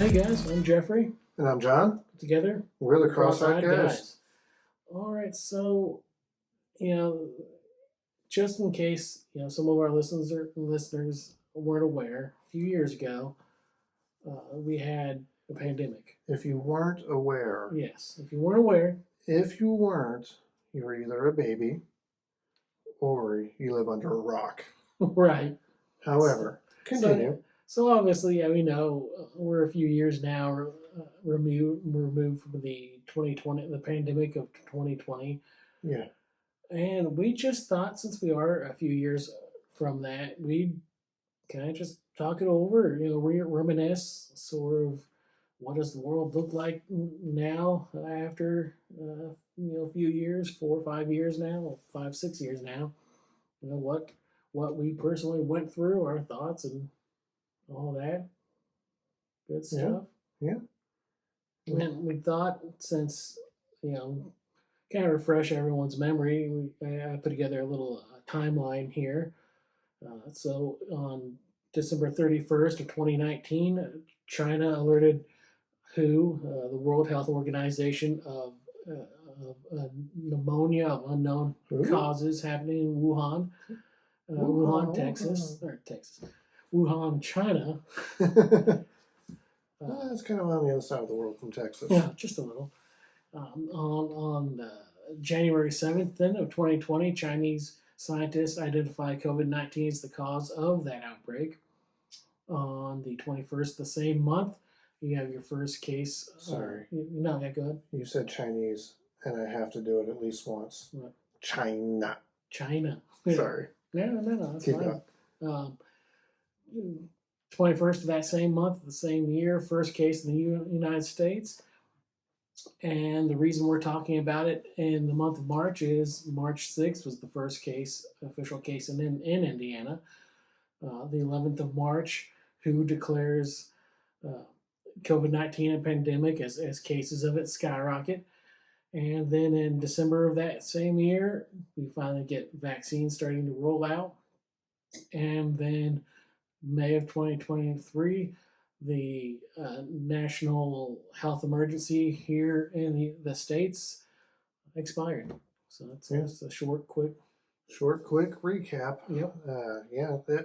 Hey guys, I'm Jeffrey. And I'm John. Together, We're the Cross-Eyed Guys. All right, so you know, just in case some of our listeners weren't aware, a few years ago, we had a pandemic. If you weren't aware, Yes, if you weren't aware, you're either a baby or you live under a rock. right? However, continue. So obviously, yeah, we know we're a few years now removed from the pandemic of 2020. Yeah. And we just thought, since we are a few years from that, we'd kind of just talk it over, reminisce sort of what does the world look like now after, a few years, 4 or 5 years now, 5, 6 years now. What we personally went through, our thoughts and all that good stuff. Yeah. And we thought, since, kind of refresh everyone's memory, I put together a little timeline here. So on December 31st of 2019, China alerted WHO, the World Health Organization, of pneumonia of unknown causes happening in Wuhan, Wuhan, China. It's kind of on the other side of the world from Texas. Yeah, just a little. On January 7th then of 2020, Chinese scientists identified COVID-19 as the cause of that outbreak. On the 21st, the same month, you have your first case. Sorry. No, yeah, go ahead. You said Chinese, and I have to do it at least once. What? China. Sorry. No, that's fine. 21st of that same month, the same year, first case in the United States. And the reason we're talking about it in the month of March is March 6th was the first official case in Indiana. The 11th of March, WHO declares COVID-19 a pandemic as cases of it skyrocket. And then in December of that same year, we finally get vaccines starting to roll out. And then May of 2023, the national health emergency here in the States expired. So that's a short, quick recap. Yep.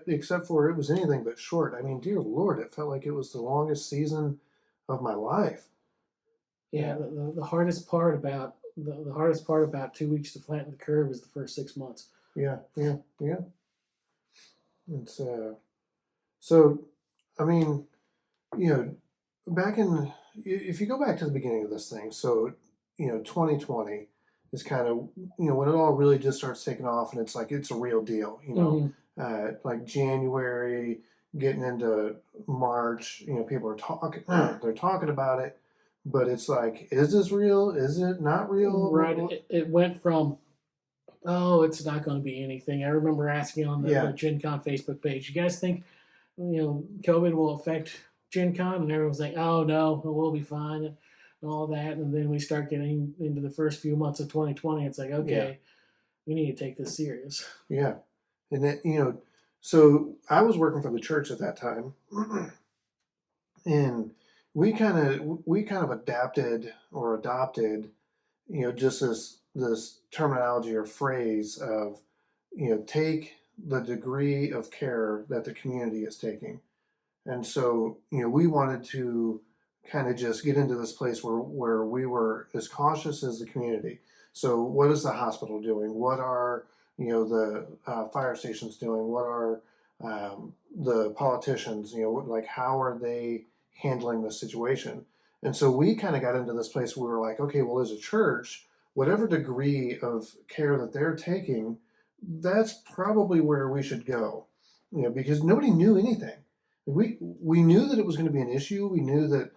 Except for it was anything but short. I mean, dear Lord, it felt like it was the longest season of my life. Yeah. The hardest part about 2 weeks to flatten the curve is the first 6 months. Yeah. It's so, I mean, if you go back to the beginning of this thing, so 2020 is kind of when it all really just starts taking off, and it's like it's a real deal. Like January, getting into March, people are talking, they're talking about it, but it's like, is this real? Is it not real? Right. It went from, oh, it's not going to be anything. I remember asking on the Gen Con Facebook page, you guys think COVID will affect Gen Con? And everyone's like, oh no, we'll be fine and all that. And then we start getting into the first few months of 2020. It's like, okay, we need to take this serious. Yeah. And then, so I was working for the church at that time, and we kind of adapted or adopted, just this terminology or phrase of, take the degree of care that the community is taking. And so, we wanted to kind of just get into this place where we were as cautious as the community. So what is the hospital doing? What are, the fire stations doing? What are the politicians, like how are they handling the situation? And so we kind of got into this place where we were like, okay, well, as a church, whatever degree of care that they're taking, that's probably where we should go, because nobody knew anything. We knew that it was going to be an issue. We knew that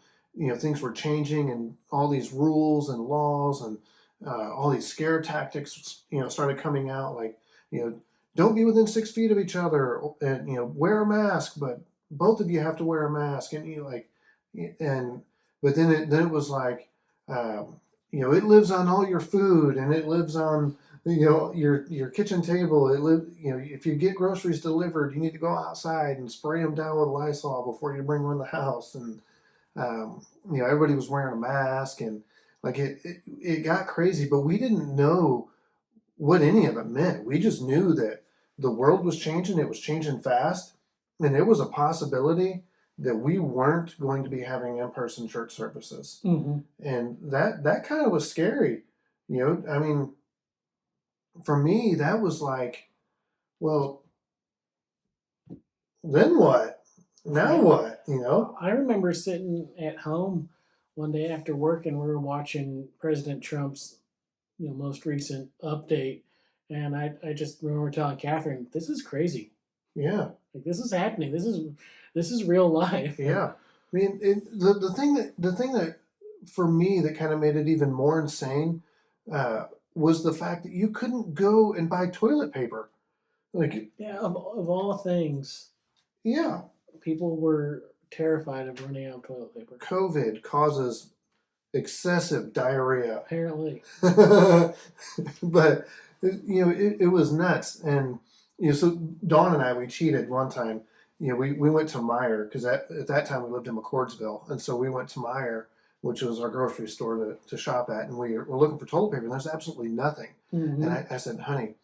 things were changing, and all these rules and laws and all these scare tactics started coming out, like don't be within 6 feet of each other, and wear a mask, but both of you have to wear a mask, and but then it was like it lives on all your food, and it lives on your kitchen table. If you get groceries delivered, you need to go outside and spray them down with Lysol before you bring them in the house. And Everybody was wearing a mask, and like it got crazy, but we didn't know what any of it meant. We just knew that the world was changing, it was changing fast, and it was a possibility that we weren't going to be having in-person church services. Mm-hmm. And that kind of was scary. I mean, for me, that was like, well, then what? Now what? I remember sitting at home one day after work, and we were watching President Trump's most recent update, and I just remember telling Catherine, "This is crazy. Yeah, Like, this is happening. This is real life." yeah. I mean, the thing that for me that kind of made it even more insane was the fact that you couldn't go and buy toilet paper. Like, Yeah, of all things, yeah, people were terrified of running out of toilet paper. COVID causes excessive diarrhea. Apparently. But it was nuts. And so Dawn and I, we cheated one time. We went to Meijer, because at that time we lived in McCordsville, and so we went to Meijer, which was our grocery store to shop at, and we were looking for toilet paper, and there's absolutely nothing. Mm-hmm. And I said, honey,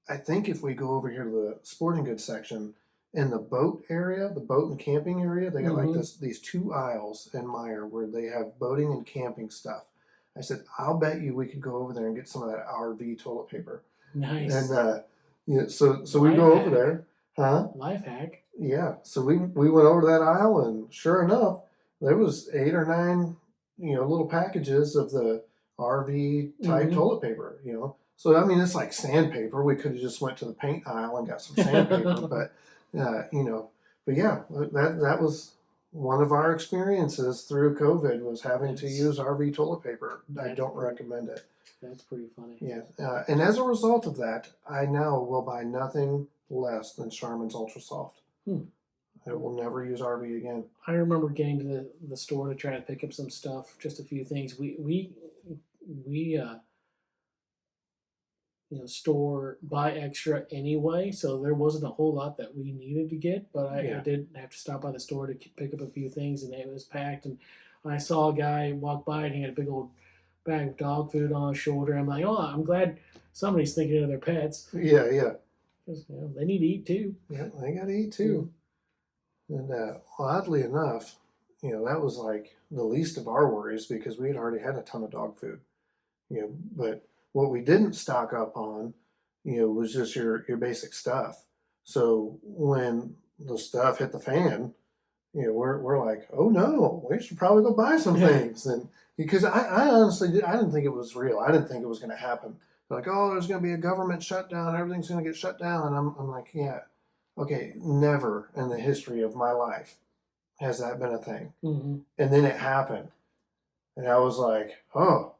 I think if we go over here to the sporting goods section, in the boat area, the boat and camping area, they got like these two aisles in Meijer where they have boating and camping stuff. I said, I'll bet you we could go over there and get some of that RV toilet paper. Nice. And so we go over there, huh? Life hack. Yeah. So we went over that aisle, and sure enough, there was 8 or 9 little packages of the RV type toilet paper. So I mean, it's like sandpaper. We could have just went to the paint aisle and got some sandpaper, but but yeah, that was one of our experiences through COVID, was having to use RV toilet paper. I don't recommend it. That's pretty funny. Yeah, and as a result of that, I now will buy nothing less than Charmin's Ultra Soft. I will never use RV again. I remember getting to the store to try to pick up some stuff, just a few things. We store buy extra anyway, so there wasn't a whole lot that we needed to get, but I did have to stop by the store to pick up a few things, and it was packed. And I saw a guy walk by, and he had a big old bag of dog food on his shoulder. I'm like, oh, I'm glad somebody's thinking of their pets. Yeah. Because, they need to eat too. Yeah, they got to eat too. And oddly enough, that was like the least of our worries, because we had already had a ton of dog food. But what we didn't stock up on, was just your basic stuff. So when the stuff hit the fan, we're like, oh no, we should probably go buy some things. And because I honestly I didn't think it was real. I didn't think it was going to happen. They're like, oh, there's going to be a government shutdown. Everything's going to get shut down. And I'm like, yeah, okay, never in the history of my life has that been a thing. Mm-hmm. And then it happened. And I was like, oh,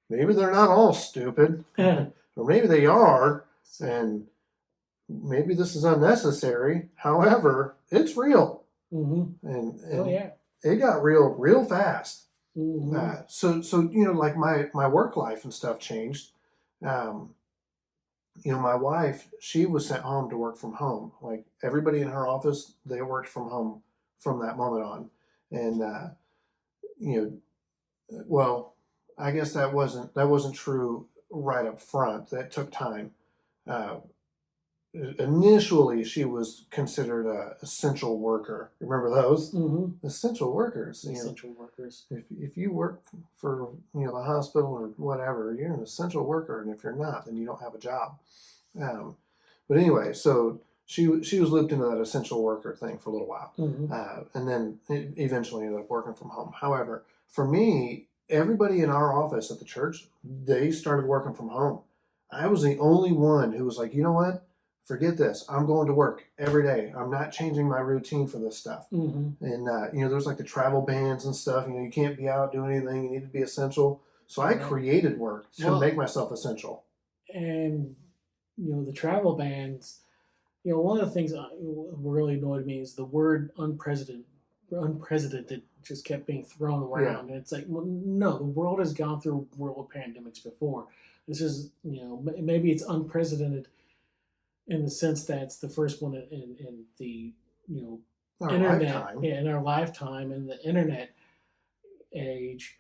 maybe they're not all stupid, or maybe they are, and maybe this is unnecessary. However, it's real. Mm-hmm. And it got real fast. Mm-hmm. So like my work life and stuff changed. My wife, she was sent home to work from home. Like everybody in her office, they worked from home from that moment on. And well, I guess that wasn't true right up front. That took time. Initially, she was considered a essential worker. Remember those? Mm-hmm. Essential workers. Essential workers. If you work for the hospital or whatever, you're an essential worker, and if you're not, then you don't have a job. But anyway, so she was looped into that essential worker thing for a little while, and then eventually ended up working from home. However, for me, everybody in our office at the church, they started working from home. I was the only one who was like, you know what? Forget this. I'm going to work every day. I'm not changing my routine for this stuff. Mm-hmm. And there's like the travel bans and stuff. You can't be out doing anything. You need to be essential. So I created work to make myself essential. And the travel bans. One of the things that really annoyed me is the word unprecedented just kept being thrown around. And it's like, well, no, the world has gone through world pandemics before. This is, maybe it's unprecedented in the sense that it's the first one in the our internet, lifetime. yeah, in our lifetime in the internet age.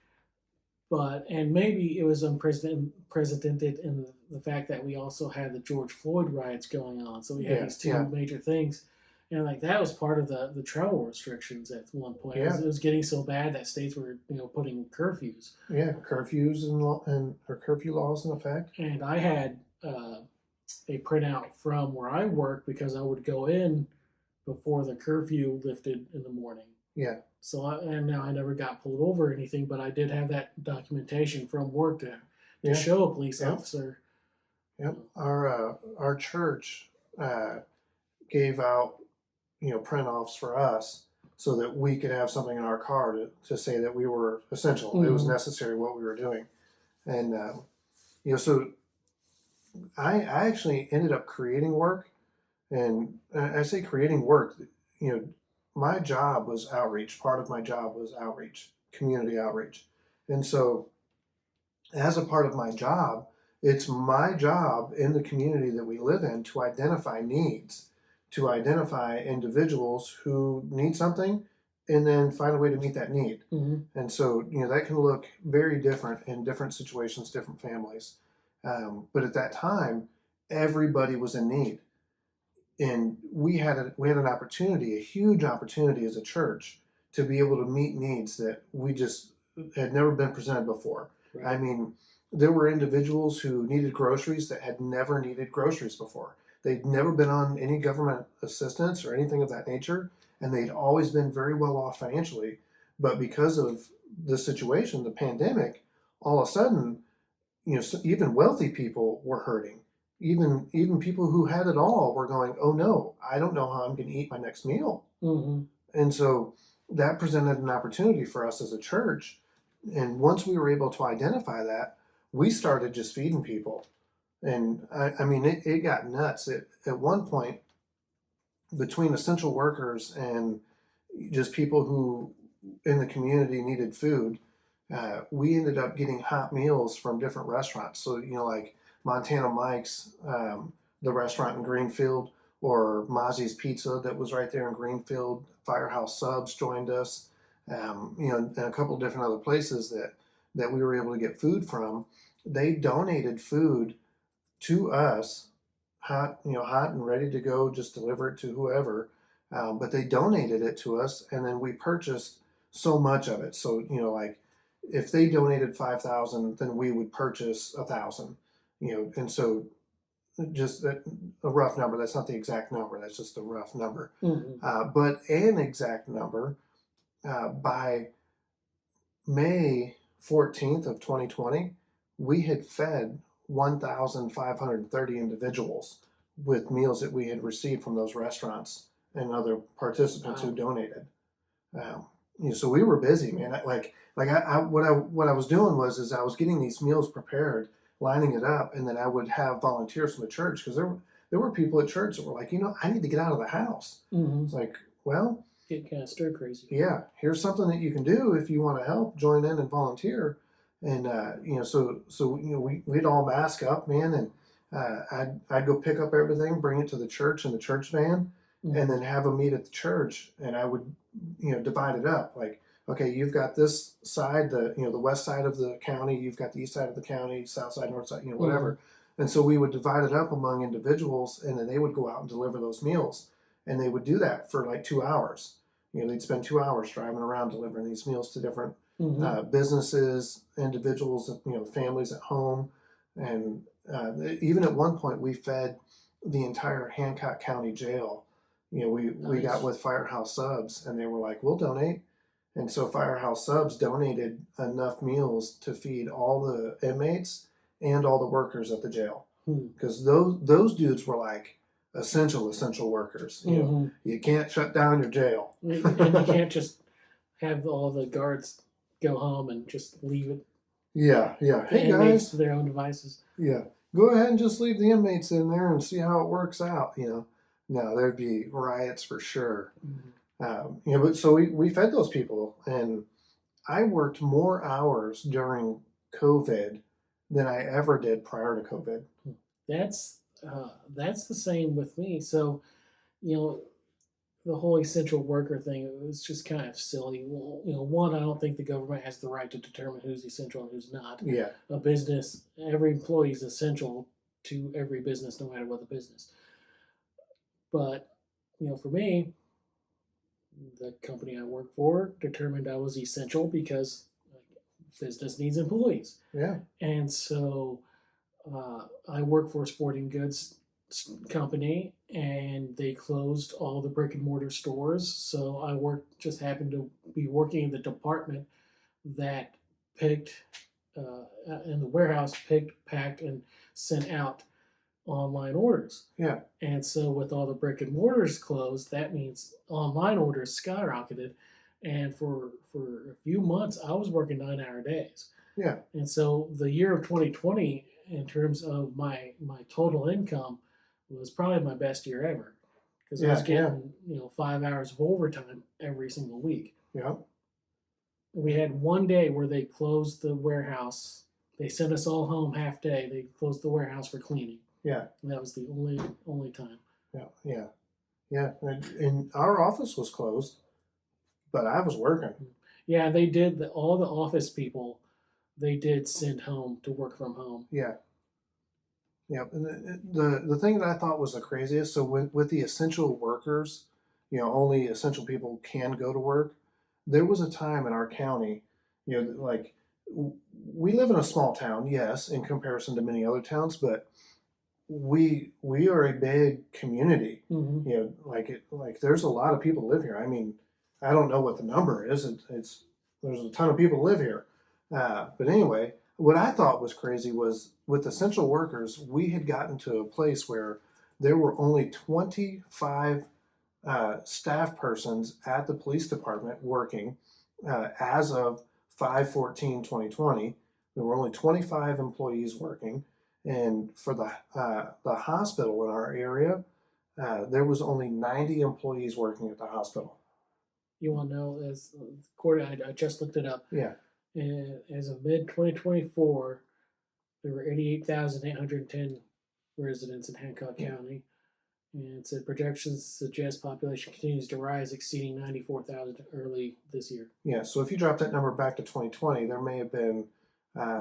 And maybe it was unprecedented in the fact that we also had the George Floyd riots going on. So we had Yeah, these two yeah, major things. And like that was part of the travel restrictions at one point. yeah, It was getting so bad that states were putting curfews. yeah. Curfews and or curfew laws in effect. And I had a printout from where I work because I would go in before the curfew lifted in the morning. Yeah, And now I never got pulled over or anything, but I did have that documentation from work to yeah, show a police yeah, officer. yeah. Our church gave out print offs for us so that we could have something in our car to say that we were essential. It was Mm-hmm. necessary what we were doing, and so I actually ended up creating work, and I say creating work. You know, my job was outreach. Part of my job was outreach, community outreach, and so as a part of my job, it's my job in the community that we live in to identify needs, to identify individuals who need something, and then find a way to meet that need. Mm-hmm. And so, that can look very different in different situations, different families. But at that time, everybody was in need, and we had an opportunity, a huge opportunity as a church, to be able to meet needs that we just had never been presented before. Right. I mean, there were individuals who needed groceries that had never needed groceries before. They'd never been on any government assistance or anything of that nature, and they'd always been very well off financially. But because of the situation, the pandemic, all of a sudden, even wealthy people were hurting. Even people who had it all were going, oh no, I don't know how I'm going to eat my next meal. Mm-hmm. And so that presented an opportunity for us as a church. And once we were able to identify that, we started just feeding people. And I mean, it got nuts. At one point, between essential workers and just people who in the community needed food, we ended up getting hot meals from different restaurants. So, like Montana Mike's, the restaurant in Greenfield, or Mozzie's Pizza that was right there in Greenfield. Firehouse Subs joined us, and a couple different other places that we were able to get food from. They donated food to us, hot and ready to go, just deliver it to whoever. But they donated it to us, and then we purchased so much of it. So, like if they donated 5,000, then we would purchase 1,000. And so just a rough number. That's not the exact number. That's just a rough number. Mm-hmm. But an exact number, by May 14th of 2020, we had fed 1,530 individuals with meals that we had received from those restaurants and other participants who Wow. donated. So we were busy, man. What I was doing was I was getting these meals prepared, lining it up, and then I would have volunteers from the church, because there were people at church that were like, I need to get out of the house. Mm-hmm. It's like, well, Get kind of stir crazy. yeah, here's something that you can do if you want to help. Join in and volunteer. And we'd all mask up, man, and I'd go pick up everything, bring it to the church in the church van, Mm-hmm. and then have a meet at the church. And I would divide it up, like, okay, you've got this side, the west side of the county, you've got the east side of the county, south side, north side, whatever. Mm-hmm. And so we would divide it up among individuals, and then they would go out and deliver those meals, and they would do that for like 2 hours. They'd spend 2 hours driving around delivering these meals to different Mm-hmm. businesses, individuals, families at home. And even at one point, we fed the entire Hancock County Jail. We got Nice. with Firehouse Subs, and they were like, we'll donate. And so Firehouse Subs donated enough meals to feed all the inmates and all the workers at the jail. Because those dudes were like essential workers. Mm-hmm. You can't shut down your jail. And you can't just have all the guards go home and just leave it. Yeah. The Hey inmates guys. to their own devices. Yeah. Go ahead and just leave the inmates in there and see how it works out. No, there'd be riots for sure. Mm-hmm. But so we fed those people, and I worked more hours during COVID than I ever did prior to COVID. That's the same with me. So, you know, the whole essential worker thing, it was just kind of silly. Well, one, I don't think the government has the right to determine who's essential and who's not. Yeah. A business, every employee is essential to every business, no matter what the business. But for me, the company I work for determined I was essential because business needs employees, Yeah. and so I work for a sporting goods company, and they closed all the brick and mortar stores. So just happened to be working in the department that picked, in the warehouse, picked, packed, and sent out online orders. Yeah. And so with all the brick and mortars closed, that means online orders skyrocketed. And for a few months, I was working 9-hour days. Yeah. And so the year of 2020, in terms of my total income, was probably my best year ever because I was Yeah. getting 5 hours of overtime every single week. Yeah. We had one day where they closed the warehouse. They sent us all home half day. They closed the warehouse for cleaning. Yeah. And that was the only time. Yeah. Yeah. Yeah. And our office was closed, but I was working. Yeah, they did. All the office people, they did send home to work from home. Yeah. Yeah. And the thing that I thought was the craziest, so with the essential workers, only essential people can go to work. There was a time in our county, like we live in a small town, yes, in comparison to many other towns, but we are a big community. Mm-hmm. Like there's a lot of people live here. I mean, I don't know what the number is. It's there's a ton of people live here. But anyway, what I thought was crazy was with essential workers, we had gotten to a place where there were only 25 staff persons at the police department working as of 5/14/2020. There were only 25 employees working. And for the hospital in our area, there was only 90 employees working at the hospital. You want to know, as Corey, I just looked it up. Yeah. And as of mid 2024, there were 88,810 residents in Hancock County. And it said projections suggest population continues to rise, exceeding 94,000 early this year. Yeah. So if you drop that number back to 2020, there may have been,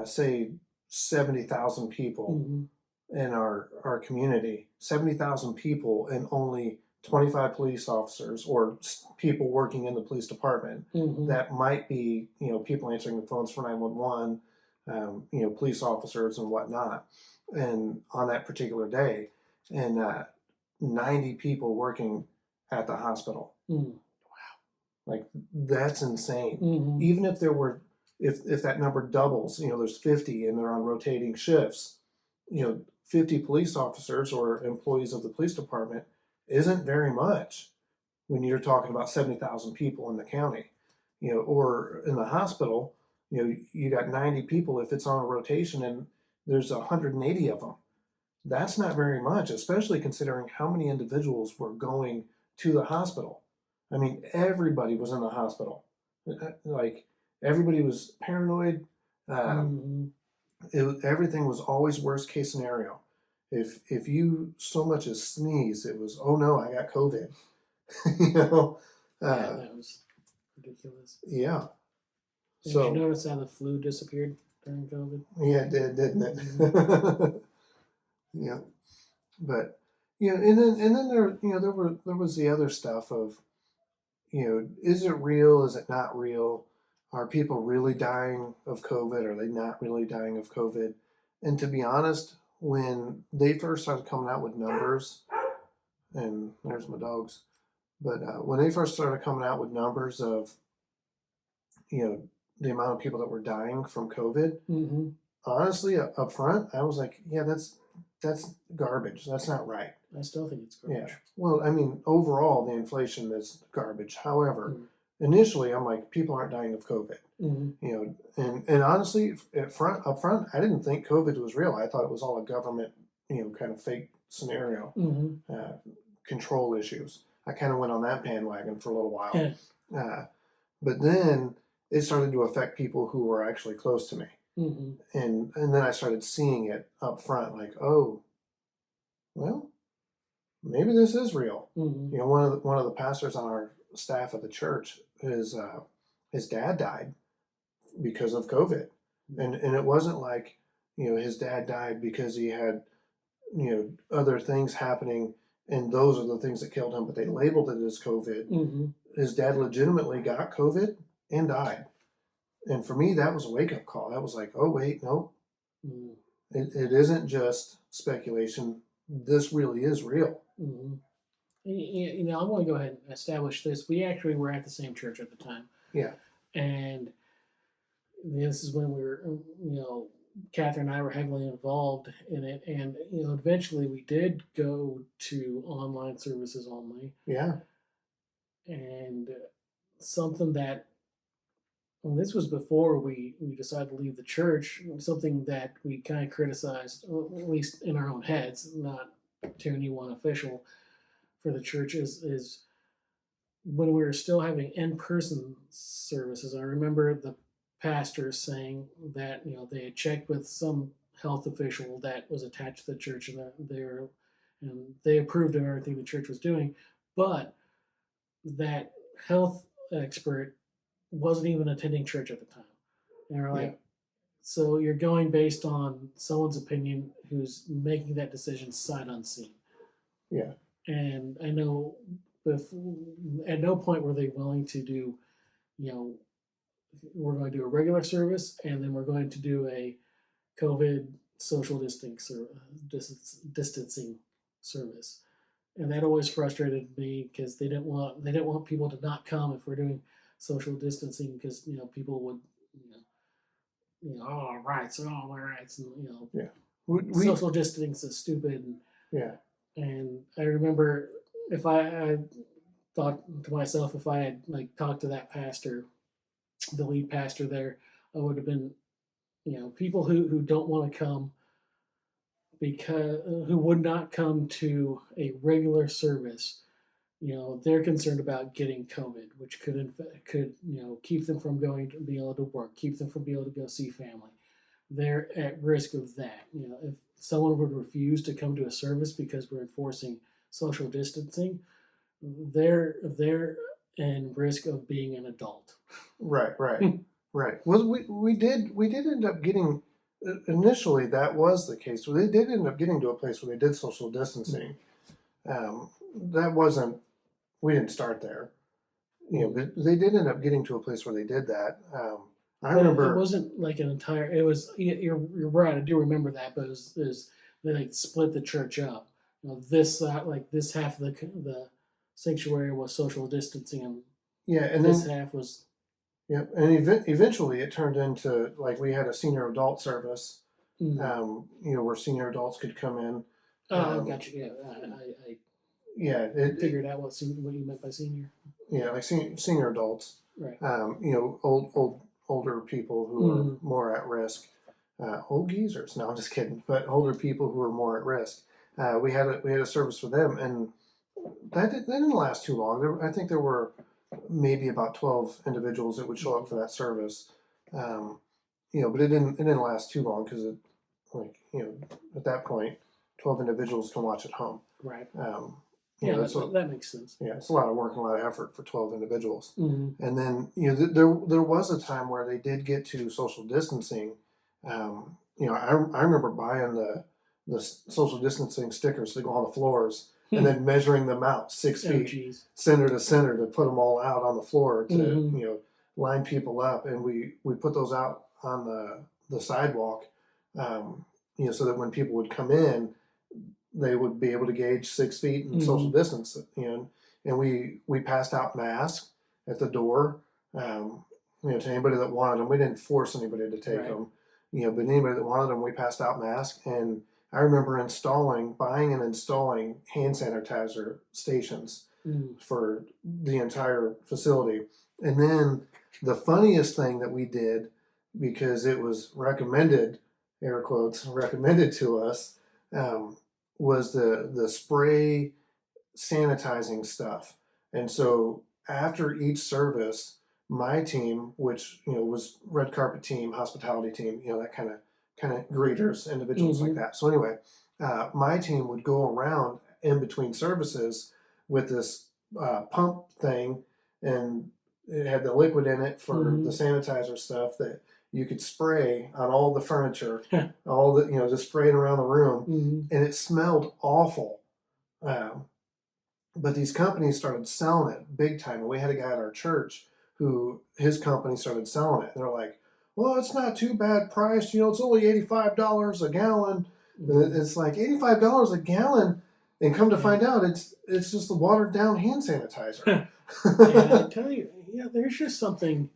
say, 70,000 people in our community. 70,000 people and only 25 police officers or people working in the police department. That might be people answering the phones for 911, police officers and whatnot, and on that particular day, and 90 people working at the hospital. Wow, like that's insane. Even if there were, if that number doubles, there's 50 and they're on rotating shifts, 50 police officers or employees of the police department isn't very much when you're talking about 70,000 people in the county, or in the hospital, you got 90 people if it's on a rotation and there's 180 of them. That's not very much, especially considering how many individuals were going to the hospital. I mean, everybody was in the hospital. Like, everybody was paranoid. Everything was always worst case scenario. If you so much as sneeze, it was, oh no, I got COVID. That was ridiculous. Yeah. Did you notice how the flu disappeared during COVID? Yeah, it did, didn't it? Yeah. But and then there was the other stuff of, is it real? Is it not real? Are people really dying of COVID? Are they not really dying of COVID? And to be honest, when they first started coming out with numbers, and there's my dogs, but when they first started coming out with numbers of, the amount of people that were dying from COVID, honestly, up front, I was like, yeah, that's garbage. That's not right. I still think it's garbage. Yeah. Well, I mean, overall, the inflation is garbage. However, initially, I'm like, people aren't dying of COVID. And honestly, up front, I didn't think COVID was real. I thought it was all a government, kind of fake scenario, control issues. I kind of went on that bandwagon for a little while. But then it started to affect people who were actually close to me. And then I started seeing it up front, like, oh, well, maybe this is real. Mm-hmm. You know, one of the pastors on our staff at the church, his dad died because of COVID, and it wasn't like, you know, his dad died because he had, you know, other things happening, and those are the things that killed him, but they labeled it as COVID. Mm-hmm. His dad legitimately got COVID and died. And for me, that was a wake up call. That was like, oh, wait, no, Mm-hmm. it isn't just speculation. This really is real. Mm-hmm. You know, I want to go ahead and establish this. We actually were at the same church at the time, Yeah. and this is when we were, you know, Catherine and I were heavily involved in it, and you know, eventually we did go to online services only, Yeah. and something that, well, this was before we decided to leave the church. Something that we kind of criticized, at least in our own heads, not to anyone official for the church, is when we were still having in-person services. I remember the pastor saying that, you know, they had checked with some health official that was attached to the church, and they approved of everything the church was doing, but that health expert wasn't even attending church at the time. And we're Yeah. like, so you're going based on someone's opinion who's making that decision sight unseen. Yeah. And I know if at no point were they willing to do, you know, we're going to do a regular service and then we're going to do a COVID social distancing service. And that always frustrated me because they didn't want people to not come if we're doing social distancing, because you know people would, oh rights, oh my rights, and you know Yeah. We social distancing is stupid. yeah. And I remember if I thought to myself, if I had like talked to that pastor, the lead pastor there, I would have been, you know, people who don't want to come, because who would not come to a regular service, you know, they're concerned about getting COVID, which could, you know, keep them from going to be able to work, keep them from being able to go see family. They're at risk of that. You know, if someone would refuse to come to a service because we're enforcing social distancing, they're in risk of being an adult. Right. Right. Right. Well, we did end up getting, initially that was the case. Well, they did end up getting to a place where they did social distancing. That wasn't, we didn't start there, you know, but they did end up getting to a place where they did that. I But it remember, wasn't like an entire. It was, you're right. I do remember that, but it was they like split the church up. You know, this like this half of the sanctuary was social distancing, and yeah, and this then, half was. yeah, and eventually it turned into like we had a senior adult service, Mm. you know, where senior adults could come in. Oh, Um, gotcha. Yeah, I yeah, figured out what you meant by senior. yeah, like senior adults, Right. you know, older people who are Mm. more at risk, old geezers. No, I'm just kidding. But older people who are more at risk. We had a service for them, and that didn't last too long. I think there were maybe about 12 individuals that would show up for that service. Um, you know, but it didn't last too long because like, you know, at that point, 12 individuals can watch at home. Right. You Yeah, know, so that makes sense. yeah, it's a lot of work and a lot of effort for 12 individuals. Mm-hmm. And then, you know, there was a time where they did get to social distancing. You know, I remember buying the social distancing stickers to go on the floors and then measuring them out 6 feet, geez. center to center, to put them all out on the floor to, Mhm. you know, line people up. And we put those out on the sidewalk, you know, so that when people would come in, they would be able to gauge 6 feet and social Mhm. distance. You know, and we passed out masks at the door, you know, to anybody that wanted them. We didn't force anybody to take Right. them, you know, but anybody that wanted them, we passed out masks. And I remember buying and installing hand sanitizer stations Mm. for the entire facility. And then the funniest thing that we did, because it was recommended, air quotes, recommended to us, um, was the spray sanitizing stuff. And so after each service, my team, which, you know, was red carpet team, hospitality team, you know, that kind of greeters, individuals like Mhm. that. So anyway, my team would go around in between services with this pump thing, and it had the liquid in it for the sanitizer stuff that you could spray on all the furniture, all the, just spray it around the room, and it smelled awful. But these companies started selling it big time. And we had a guy at our church who his company started selling it. And they're like, well, it's not too bad priced. It's only $85 a gallon. It's like $85 a gallon. And come to find out, it's just the watered down hand sanitizer. And I tell you, there's just something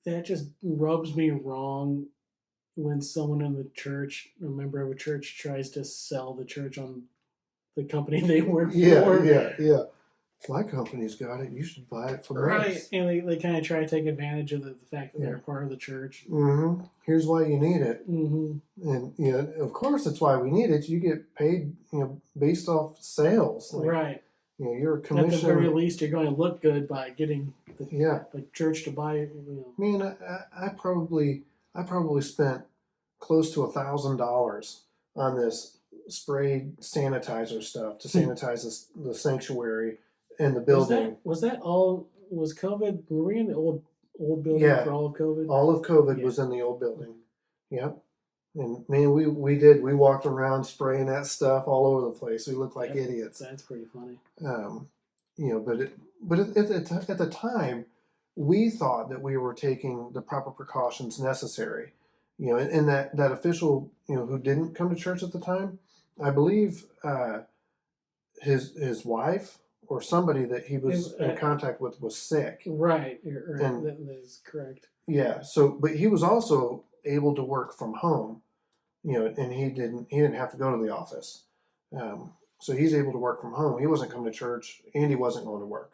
that just rubs me wrong when someone in the church, a member of a church, tries to sell the church on the company they work for. Yeah. My company's got it. You should buy it from us. And they kind of try to take advantage of the fact that they're part of the church. Here's why you need it. And of course, that's why we need it. You get paid, based off sales. Right. You're a commission. At the very least, you're going to look good by getting the church to buy it. Man, I probably spent close to $1,000 on this sprayed sanitizer stuff to sanitize the sanctuary and the building. Was that all? Was COVID? Were we in the old building for all of COVID? All of COVID was in the old building. Yep. And man, we walked around spraying that stuff all over the place. We looked like idiots. That's pretty funny. But at the time, we thought that we were taking the proper precautions necessary. And that official, who didn't come to church at the time, I believe his wife or somebody that he was in contact with was sick. Right. And that is correct. Yeah. So, but he was also able to work from home, and he didn't have to go to the office. So he's able to work from home. He wasn't coming to church, and he wasn't going to work.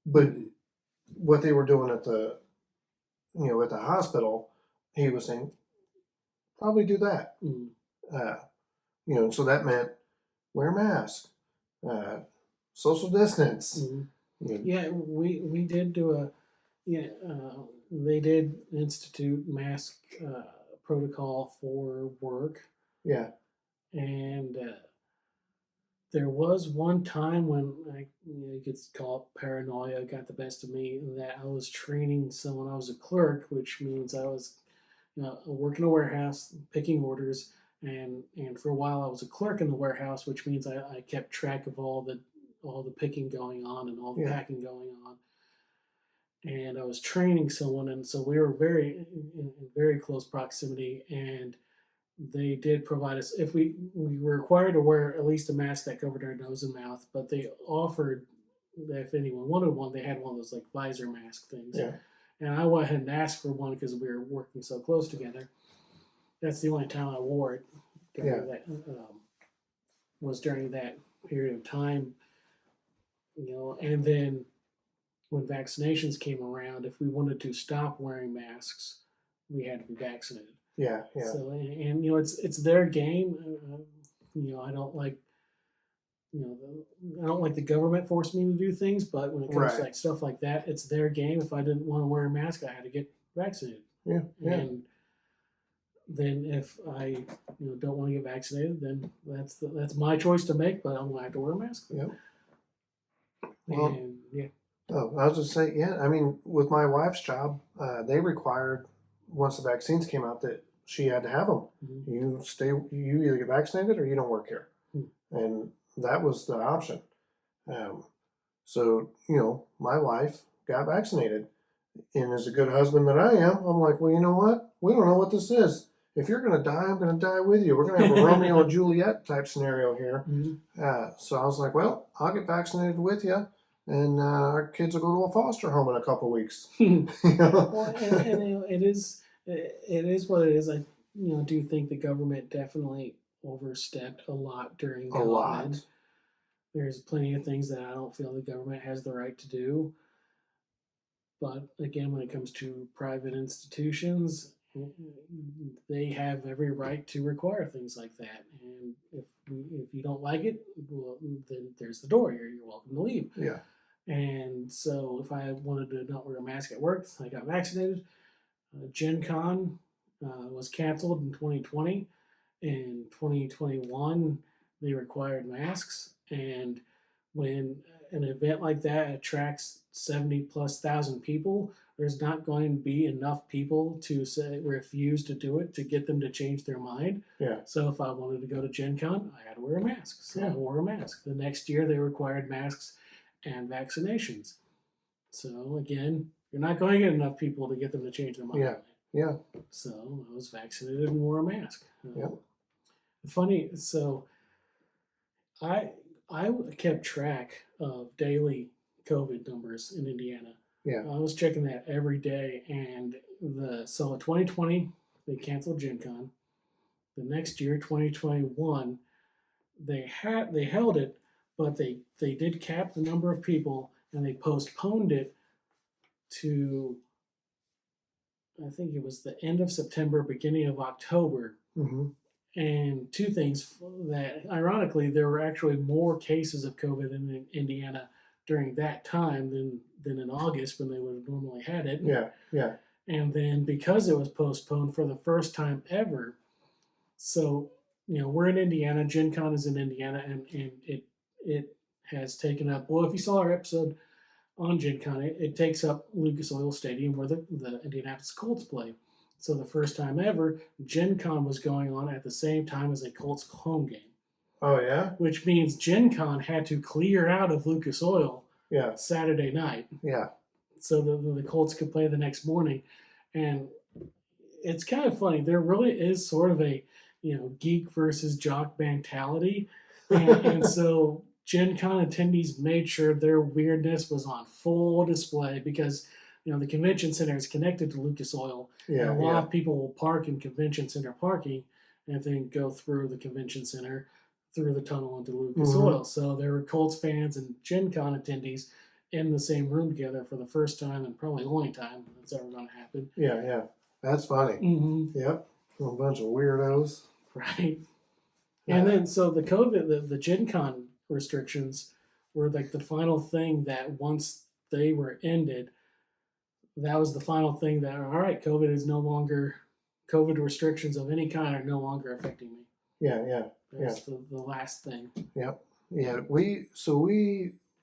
But what they were doing at the hospital, he was saying, probably do that. So that meant wear a mask, social distance. Yeah, we did do they did institute mask protocol for work. Yeah. And there was one time when you could call it paranoia got the best of me, that I was training someone. I was a clerk, which means I was working a warehouse, picking orders, and for a while I was a clerk in the warehouse, which means I kept track of all the picking going on and all the packing going on. And I was training someone, and so we were in very close proximity, and they did provide us, if we were required to wear at least a mask that covered our nose and mouth, but they offered that if anyone wanted one, they had one of those like visor mask things. Yeah. And I went ahead and asked for one because we were working so close together. That's the only time I wore it. Was during that period of time, and then when vaccinations came around, if we wanted to stop wearing masks, we had to be vaccinated. Yeah. So and it's their game. I don't like the government forcing me to do things, but when it comes to like stuff like that, it's their game. If I didn't want to wear a mask, I had to get vaccinated. Yeah. And then if I don't want to get vaccinated, then that's my choice to make. But I'm going to have to wear a mask. Yep. Well, Oh, I was just saying, I mean, with my wife's job, they required, once the vaccines came out, that she had to have them. You either get vaccinated or you don't work here. And that was the option. So, my wife got vaccinated. And as a good husband that I am, I'm like, well, you know what? We don't know what this is. If you're going to die, I'm going to die with you. We're going to have a Romeo and Juliet type scenario here. So I was like, well, I'll get vaccinated with you. And our kids will go to a foster home in a couple of weeks. Well, and it is what it is. I do think the government definitely overstepped a lot during COVID. A lot. There's plenty of things that I don't feel the government has the right to do. But again, when it comes to private institutions, they have every right to require things like that. And if you don't like it, well, then there's the door. You're welcome to leave. Yeah. And so if I wanted to not wear a mask at work, I got vaccinated. Gen Con was canceled in 2020. In 2021, they required masks, and when an event like that attracts 70 plus thousand people, there's not going to be enough people to say refuse to do it to get them to change their mind. Yeah. So if I wanted to go to Gen Con, I had to wear a mask. So I Yeah. wore a mask. The next year they required masks and vaccinations. So again, you're not going to get enough people to get them to change their mind. Yeah. Yeah. So I was vaccinated and wore a mask. Yep. Funny, so I I kept track of daily COVID numbers in Indiana. Yeah. I was checking that every day, and so 2020 they canceled Gen Con. The next year, 2021, they held it, but they did cap the number of people, and they postponed it to, I think it was the end of September, beginning of October. Mm-hmm. And two things that, ironically, there were actually more cases of COVID in Indiana during that time than in August when they would have normally had it. Yeah. Yeah. And then because it was postponed for the first time ever, so we're in Indiana, Gen Con is in Indiana, and it has taken up. Well, if you saw our episode on Gen Con, it takes up Lucas Oil Stadium where the Indianapolis Colts play. So the first time ever, Gen Con was going on at the same time as a Colts home game. Oh yeah. Which means Gen Con had to clear out of Lucas Oil Yeah. Saturday night. Yeah. So the Colts could play the next morning. And it's kind of funny. There really is sort of a geek versus jock mentality. And so Gen Con attendees made sure their weirdness was on full display because the convention center is connected to Lucas Oil. Yeah. And a lot of people will park in convention center parking and then go through the convention center through the tunnel into Lucas Oil. So there were Colts fans and Gen Con attendees in the same room together for the first time and probably only time that's ever going to happen. Yeah. Yeah. That's funny. Mm-hmm. Yep. A bunch of weirdos. Right. And then so the COVID, the Gen Con restrictions were like the final thing that once they were ended, that was the final thing that, all right, COVID restrictions of any kind are no longer affecting me. Yeah. Yeah. That's the last thing. Yep. Yeah.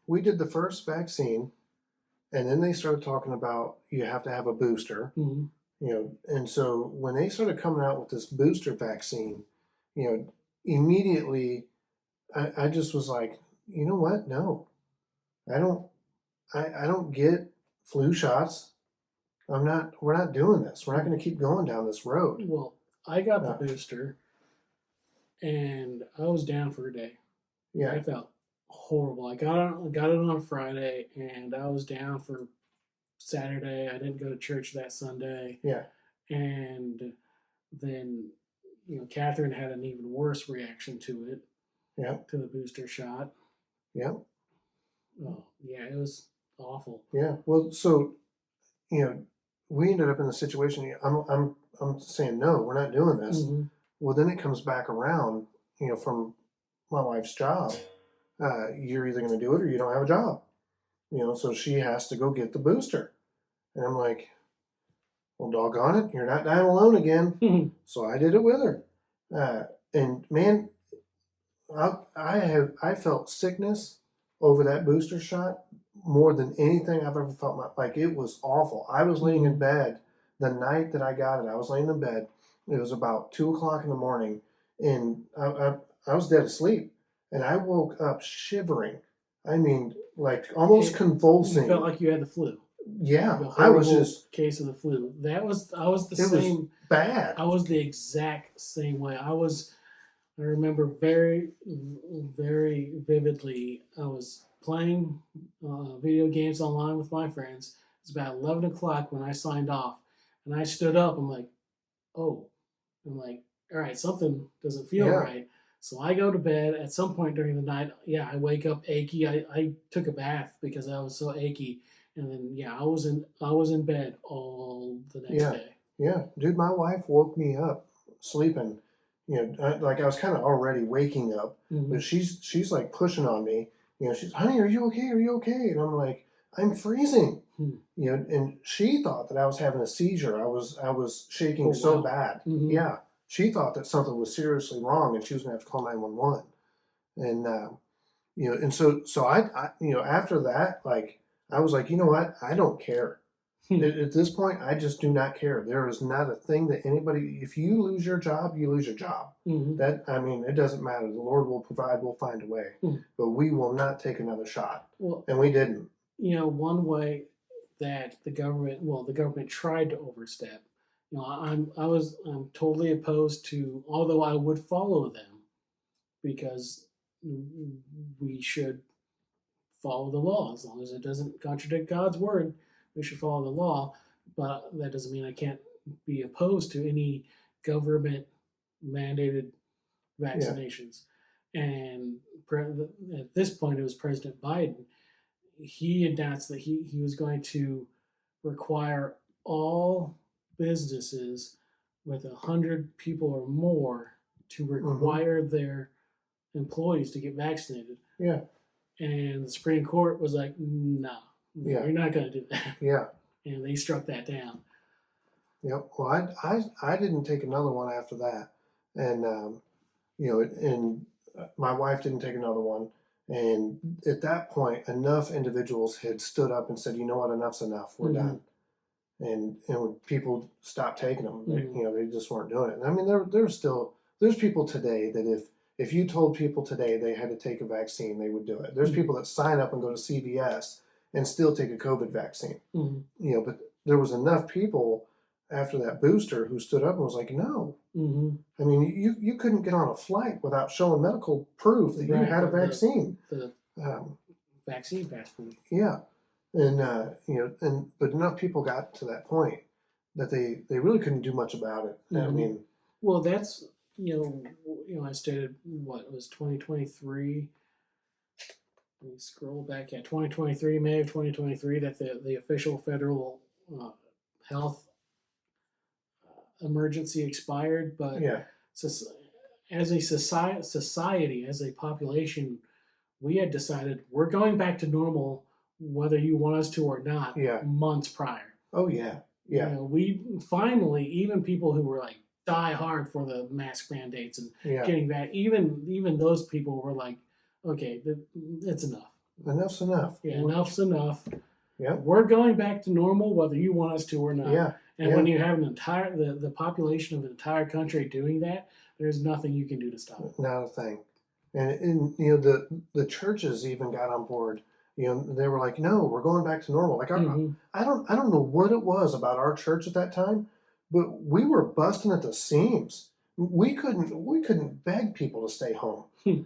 We did the first vaccine, and then they started talking about you have to have a booster. Mm-hmm. And so when they started coming out with this booster vaccine, immediately I just was like, you know what? No, I don't get flu shots. We're not doing this. We're not going to keep going down this road. Well, I got the booster and I was down for a day. Yeah. I felt horrible. I got it on Friday and I was down for Saturday. I didn't go to church that Sunday. Yeah. And then, Catherine had an even worse reaction to it. Yeah. To the booster shot. Yeah. Oh, yeah, it was awful. Yeah. Well, so, we ended up in a situation. I'm saying no, we're not doing this. Mm-hmm. Well, then it comes back around, from my wife's job. You're either going to do it or you don't have a job. So she has to go get the booster. And I'm like, well, doggone it, you're not dying alone again. Mm-hmm. So I did it with her. And man, I felt sickness over that booster shot more than anything I've ever felt. Like it was awful. I was laying in bed the night that I got it. I was laying in bed. It was about 2:00 in the morning, and I was dead asleep. And I woke up shivering. I mean, like almost convulsing. You felt like you had the flu. Yeah, I was just case of the flu. I was the it same. Was bad. I was the exact same way. I remember very, very vividly. I was playing video games online with my friends. It's about 11 o'clock when I signed off, and I stood up. I'm like, oh, I'm like, all right, something doesn't feel right. So I go to bed. At some point during the night, I wake up achy. I took a bath because I was so achy, and then I was in bed all the next day. Yeah, dude, my wife woke me up sleeping. Like I was kind of already waking up, but she's like pushing on me. She's, honey, are you okay? Are you okay? And I'm like, I'm freezing. And she thought that I was having a seizure. I was shaking so bad. Yeah, she thought that something was seriously wrong and she was going to have to call 911. And and so after that, like, I was like, you know what, I don't care. At this point, I just do not care. There is not a thing that anybody, if you lose your job, you lose your job. Mhm. That, I mean, it doesn't matter. The Lord will provide, we'll find a way. Mhm. But we will not take another shot. Well, And we didn't. one way that the government tried to overstep. I'm totally opposed to, although I would follow them because we should follow the law as long as it doesn't contradict God's word. We should follow the law, but that doesn't mean I can't be opposed to any government mandated vaccinations. And at this point, it was President Biden. He announced that he was going to require all businesses with 100 people or more to require their employees to get vaccinated. Yeah. And the Supreme Court was like, no, Yeah. you're not going to do that. Yeah. And they struck that down. Yep. Well, I didn't take another one after that. And, and my wife didn't take another one. And at that point, enough individuals had stood up and said, you know what, enough's enough. We're done. And when people stopped taking them, they just weren't doing it. And I mean, there's people today that if you told people today they had to take a vaccine, they would do it. There's people that sign up and go to CVS and still take a COVID vaccine. But there was enough people after that booster who stood up and was like, no. I mean, you couldn't get on a flight without showing medical proof that you had a vaccine. The vaccine passport. Yeah. And, but enough people got to that point that they really couldn't do much about it. I mean, well, that's, I stated it was 2023. Let me scroll back. 2023, May of 2023, that the official federal health emergency expired. But as a society, as a population, we had decided we're going back to normal, whether you want us to or not. Months prior. Oh yeah, yeah. We finally, even people who were like die hard for the mask mandates and getting back, even those people were like, okay, it's enough. Enough's enough. Yeah, enough's enough. Yeah, we're going back to normal, whether you want us to or not. Yeah. And when you have the population of an entire country doing that, there's nothing you can do to stop it. Not a thing. And the churches even got on board. They were like, no, we're going back to normal. Like, I don't know what it was about our church at that time, but we were busting at the seams. We couldn't beg people to stay home. They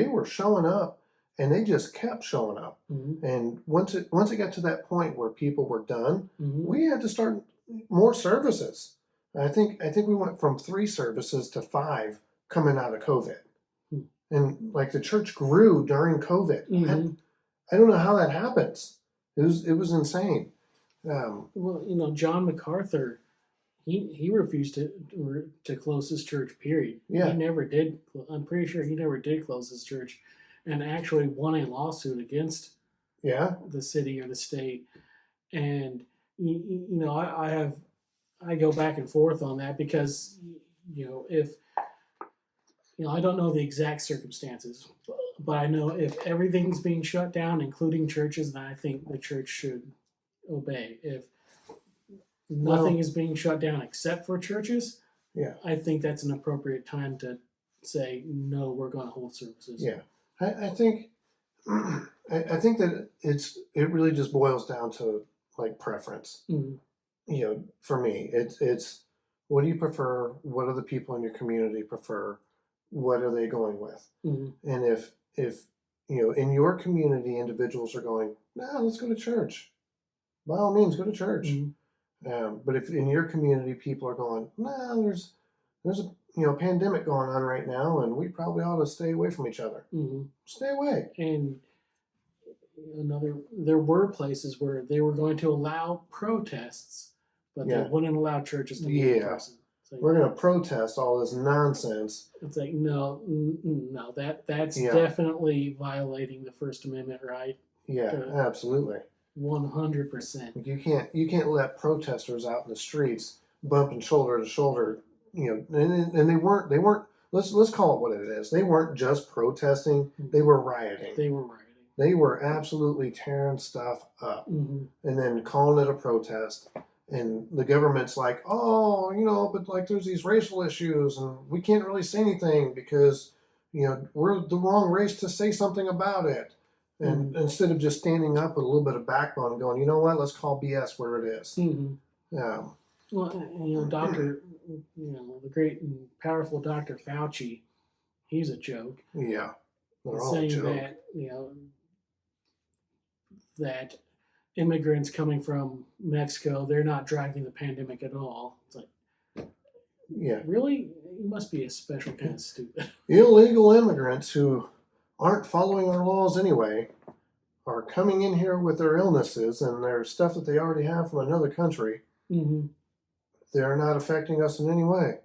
were showing up, and they just kept showing up. And once it got to that point where people were done, we had to start more services. I think we went from 3 services to 5 coming out of COVID. And like the church grew during COVID. I don't know how that happens. It was insane. Well, John MacArthur, he refused to close his church. Period. Yeah. He never did. I'm pretty sure he never did close his church, and actually won a lawsuit against the city or the state. And I go back and forth on that because if I don't know the exact circumstances, but I know if everything's being shut down, including churches, then I think the church should obey. If nothing is being shut down except for churches, I think that's an appropriate time to say, no, we're going to hold services. Yeah. I think that it really just boils down to like preference. For me, it's what do you prefer? What do the people in your community prefer? What are they going with? And if in your community individuals are going, nah, let's go to church, by all means go to church. But if in your community people are going, nah, there's a pandemic going on right now, and we probably ought to stay away from each other. Stay away. And there were places where they were going to allow protests, but they wouldn't allow churches to be in person. So, we're going to protest all this nonsense. It's like, no, that's definitely violating the First Amendment right. Yeah, absolutely. 100%. You can't let protesters out in the streets bumping shoulder to shoulder, and they weren't. Let's call it what it is. They weren't just protesting; they were rioting. They were rioting. They were absolutely tearing stuff up, Mm-hmm. and then calling it a protest. And the government's like, oh, but like there's these racial issues, and we can't really say anything because, we're the wrong race to say something about it. And instead of just standing up with a little bit of backbone and going, you know what, let's call BS where it is. Mm-hmm. Well, the great and powerful Dr. Fauci, he's a joke. Yeah, they're all a Saying joke. that that immigrants coming from Mexico, they're not driving the pandemic at all. It's like, yeah, really, you must be a special kind of stupid. Illegal immigrants who aren't following our laws anyway are coming in here with their illnesses and their stuff that they already have from another country. Mm-hmm. They're not affecting us in any way.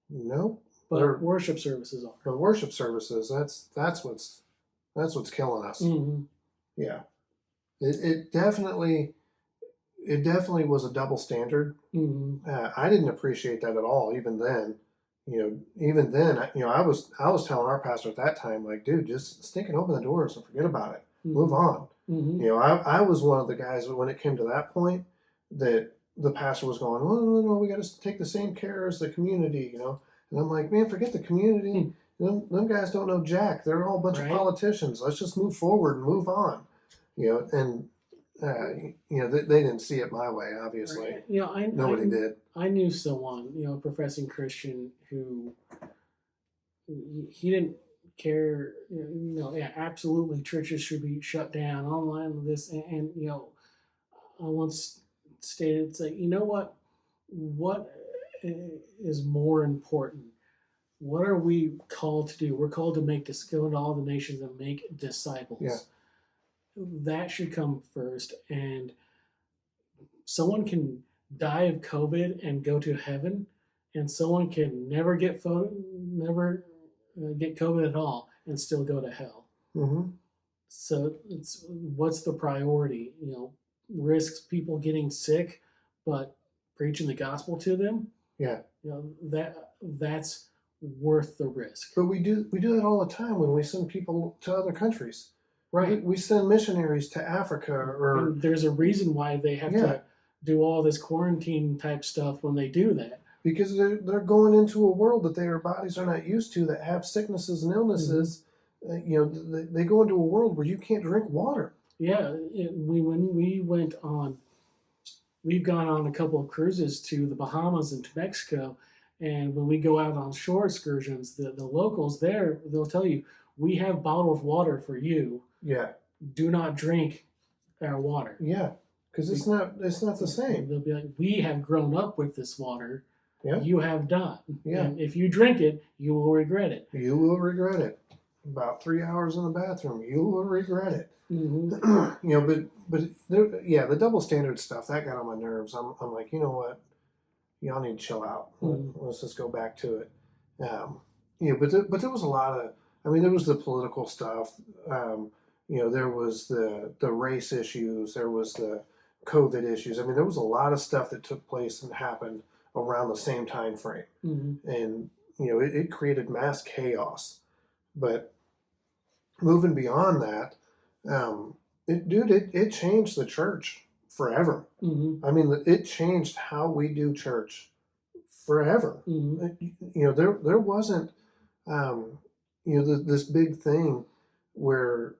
Nope. But worship services are. The worship services, that's what's killing us. Mm-hmm. Yeah. It definitely was a double standard. Mm-hmm. I didn't appreciate that at all. Even then, I was telling our pastor at that time, like, dude, just stick and open the doors and forget about it. Mm-hmm. Move on. Mm-hmm. I was one of the guys when it came to that point that the pastor was going, oh, no, we got to take the same care as the community, And I'm like, man, forget the community. Them guys don't know jack. They're all a bunch of politicians. Let's just move forward and move on. And they didn't see it my way, obviously. Right. Nobody did. I knew someone, a professing Christian who he didn't care. Absolutely, churches should be shut down. Online, this, and I once stated, it's like, what is more important? What are we called to do? We're called to go into all the nations and make disciples. Yeah. That should come first. And someone can die of COVID and go to heaven, and someone can never get COVID at all and still go to hell. Mm-hmm. So it's what's the priority? Risks people getting sick, but preaching the gospel to them. Yeah. That's worth the risk. But we do that all the time when we send people to other countries. Right. We send missionaries to Africa, and there's a reason why they have to do all this quarantine type stuff when they do that. Because they're going into a world that their bodies are not used to, that have sicknesses and illnesses. Mm-hmm. They go into a world where you can't drink water. Yeah, when we went on, we've gone on a couple of cruises to the Bahamas and to Mexico, and when we go out on shore excursions, the locals there, they'll tell you, we have bottled water for you. Yeah. Do not drink our water. Yeah, because it's not the same. They'll be like, we have grown up with this water. Yeah. You have not. Yeah. And if you drink it, you will regret it. You will regret it. About 3 hours in the bathroom, you will regret it. Mm-hmm. But the double standard stuff that got on my nerves. I'm like, you know what, y'all need to chill out. Mm-hmm. Let's just go back to it. But there was a lot of. I mean, there was the political stuff. There was the race issues. There was the COVID issues. I mean, there was a lot of stuff that took place and happened around the same time frame. Mm-hmm. And it created mass chaos. But moving beyond that, it changed the church forever. Mm-hmm. I mean, it changed how we do church forever. Mm-hmm. There wasn't, this big thing where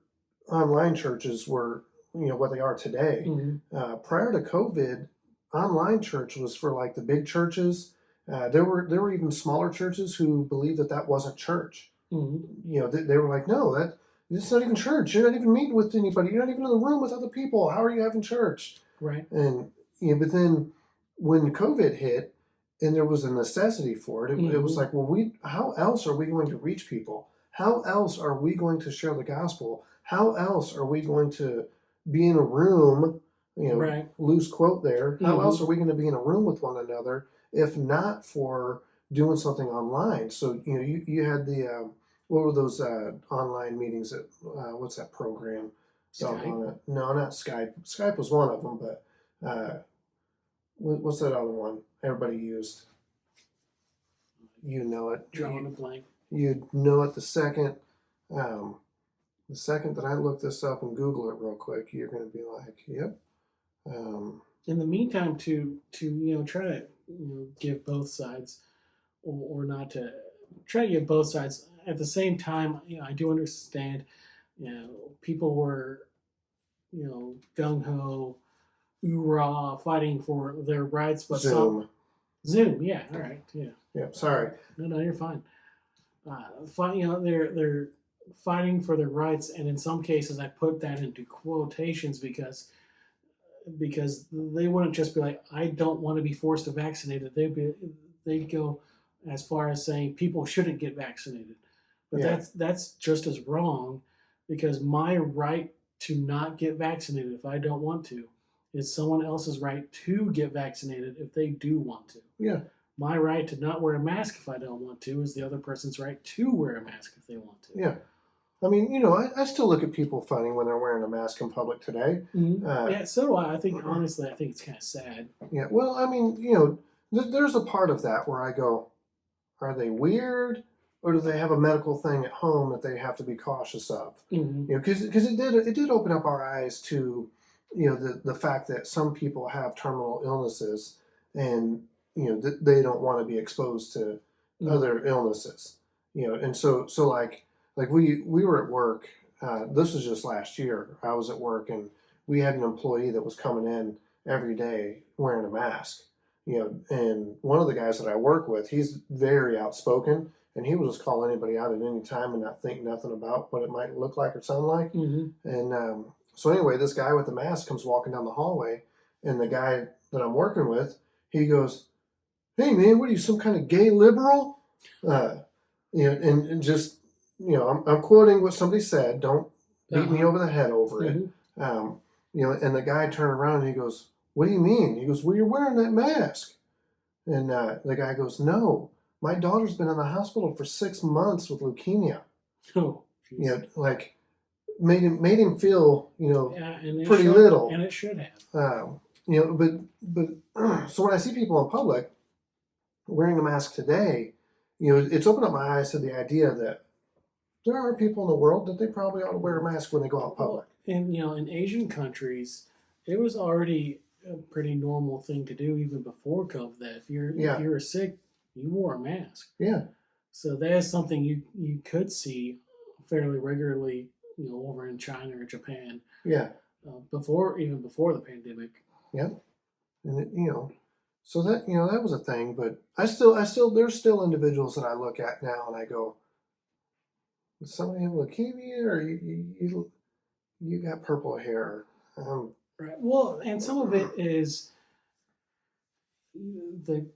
online churches were, what they are today. Mm-hmm. Prior to COVID, online church was for like the big churches. There were even smaller churches who believed that wasn't church. Mm-hmm. They were like, no, it's not even church. You're not even meeting with anybody. You're not even in the room with other people. How are you having church? Right. And but then when COVID hit and there was a necessity for it, it was like, well, how else are we going to reach people? How else are we going to share the gospel? How else are we going to be in a room? Right. Loose quote there. How else are we going to be in a room with one another if not for doing something online? So you had the what were those online meetings? What's that program? Skype? No, not Skype. Skype was one of them, but what's that other one everybody used? You know it. Drawing a blank. You'd know it um, the second that I look this up and Google it real quick. You're going to be like, "Yep." In the meantime, to try to give both sides, or not to try to give both sides at the same time. I do understand. People were gung ho, hoorah, fighting for their rights, but Zoom. Zoom, yeah, all right, yeah. Yep. Sorry. No, you're fine. They're fighting for their rights, and in some cases, I put that into quotations because they wouldn't just be like, I don't want to be forced to vaccinate. They'd go as far as saying people shouldn't get vaccinated, but Yeah. that's just as wrong, because my right to not get vaccinated if I don't want to is someone else's right to get vaccinated if they do want to. Yeah. My right to not wear a mask if I don't want to is the other person's right to wear a mask if they want to. Yeah. I mean, I still look at people funny when they're wearing a mask in public today. Mm-hmm. Yeah, so do I. I think, honestly, it's kind of sad. Yeah. Well, I mean, there's a part of that where I go, are they weird, or do they have a medical thing at home that they have to be cautious of? Mm-hmm. Because it did open up our eyes to the fact that some people have terminal illnesses, and they don't want to be exposed to other illnesses. And so like we were at work. This was just last year. I was at work, and we had an employee that was coming in every day wearing a mask. And one of the guys that I work with, he's very outspoken, and he will just call anybody out at any time and not think nothing about what it might look like or sound like. Mm-hmm. And so anyway, this guy with the mask comes walking down the hallway, and the guy that I'm working with, he goes, "Hey man, what are you, some kind of gay liberal?" And just I'm quoting what somebody said. Don't beat me over the head over it. And the guy turned around and he goes, "What do you mean?" He goes, "Well, you're wearing that mask." And the guy goes, "No, my daughter's been in the hospital for 6 months with leukemia." Oh, like made him feel pretty should, little, and it should have. But so when I see people in public wearing a mask today, it's opened up my eyes to the idea that there are people in the world that they probably ought to wear a mask when they go out public. And in Asian countries, it was already a pretty normal thing to do even before COVID. That if you were sick, you wore a mask. Yeah. So that is something you could see fairly regularly, over in China or Japan. Yeah. Before the pandemic. Yeah. And so that that was a thing, but I still there's still individuals that I look at now and I go, does somebody have leukemia, or you got purple hair? Right. Well, and some of it is the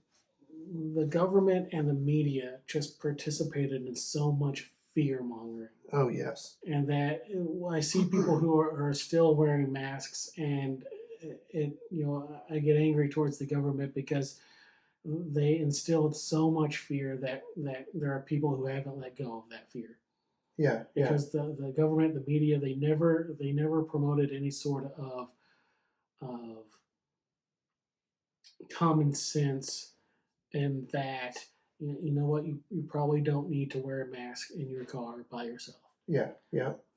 government and the media just participated in so much fear mongering. Oh yes. And that I see people who are still wearing masks, and I get angry towards the government because they instilled so much fear that there are people who haven't let go of that fear. Yeah. Because the government, the media, they never promoted any sort of common sense, and that you know what, you probably don't need to wear a mask in your car by yourself. Yeah.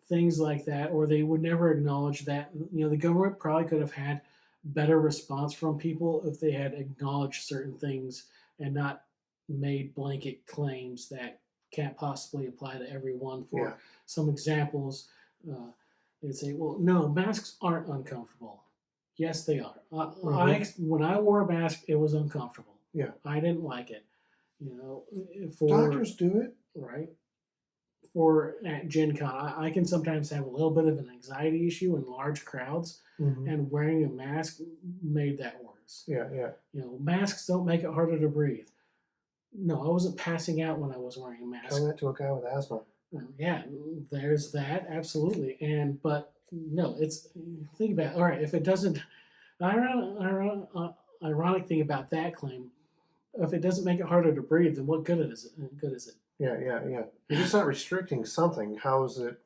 Things like that, or they would never acknowledge that. The government probably could have had better response from people if they had acknowledged certain things and not made blanket claims that can't possibly apply to everyone. For some examples, they'd say, "Well, no, masks aren't uncomfortable." Yes, they are. When I wore a mask, it was uncomfortable. Yeah, I didn't like it. Doctors do it, right? For at Gen Con, I can sometimes have a little bit of an anxiety issue in large crowds, and wearing a mask made that worse. Yeah. Masks don't make it harder to breathe. No, I wasn't passing out when I was wearing a mask. Tell that to a guy with asthma. Yeah, there's that, absolutely. But no, think about it. All right, if it doesn't, ironic thing about that claim, if it doesn't make it harder to breathe, then what good is it? Yeah. You're just not restricting something. How is it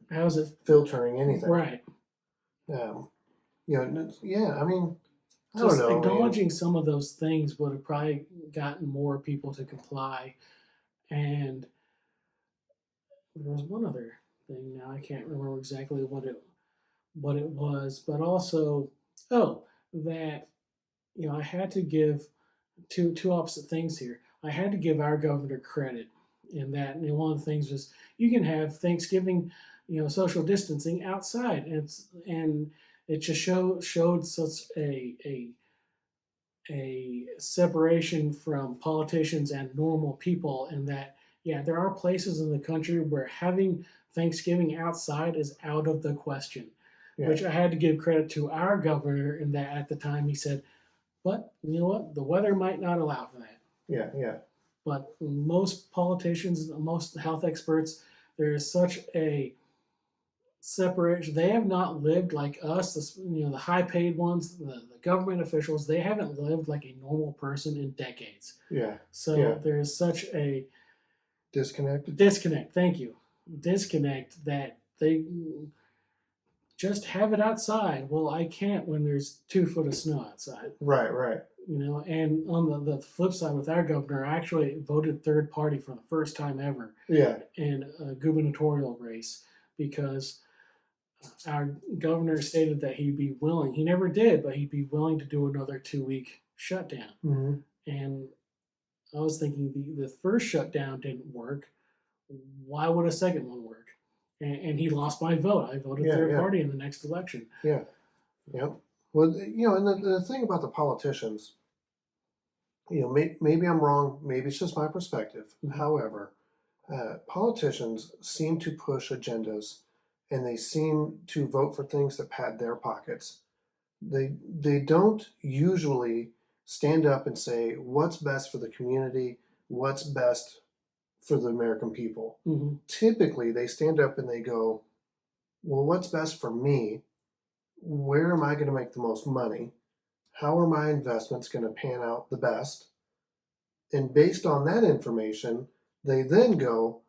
filtering anything? Right. I mean, I don't just know, man. acknowledging some of those things would have probably gotten more people to comply. And there was one other thing now I can't remember exactly what it was, but also oh that I had to give two opposite things here. I had to give our governor credit in that, and one of the things was you can have Thanksgiving, social distancing outside, and it just showed such a separation from politicians and normal people, in that yeah, there are places in the country where having Thanksgiving outside is out of the question. Yeah, Which I had to give credit to our governor in that at the time he said, but you know what? The weather might not allow for that. yeah, yeah, But most politicians, most health experts, there is such a separation. They have not lived like us. The high paid ones, the government officials. They haven't lived like a normal person in decades. yeah, yeah. So there is such a Disconnected. disconnect. Thank you, disconnect that they just have it outside. Well, I can't when there's 2 foot of snow outside. Right, right. And on the flip side, with our governor, I actually voted third party for the first time ever Yeah, in a gubernatorial race, because our governor stated that he'd be willing. He never did, but he'd be willing to do another 2 week shutdown. hmm, And I was thinking the first shutdown didn't work. Why would a second one work? And he lost my vote. I voted yeah, third yeah, party in the next election. yeah, yeah. Well, and the thing about the politicians, maybe I'm wrong. Maybe it's just my perspective. Mhm. However, politicians seem to push agendas, and they seem to vote for things that pad their pockets. They don't usually stand up and say what's best for the community, what's best for the American people. Mhm. Typically, they stand up and they go, well, what's best for me? Where am I going to make the most money? How are my investments going to pan out the best? And based on that information, they then go,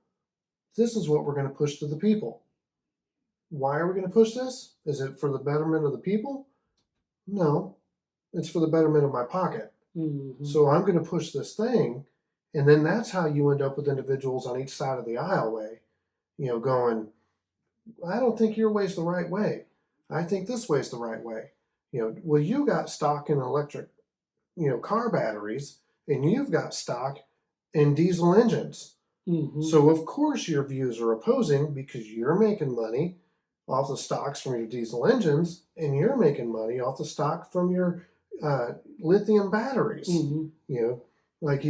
this is what we're going to push to the people. Why are we going to push this? Is it for the betterment of the people? No, it's for the betterment of my pocket. Mhm. So I'm going to push this thing. And then that's how you end up with individuals on each side of the aisleway, going, I don't think your way's the right way. I think this way's the right way. Well, you got stock in electric, car batteries, and you've got stock in diesel engines. Mhm. So of course your views are opposing, because you're making money off the stocks from your diesel engines, and you're making money off the stock from your lithium batteries. Mhm. Like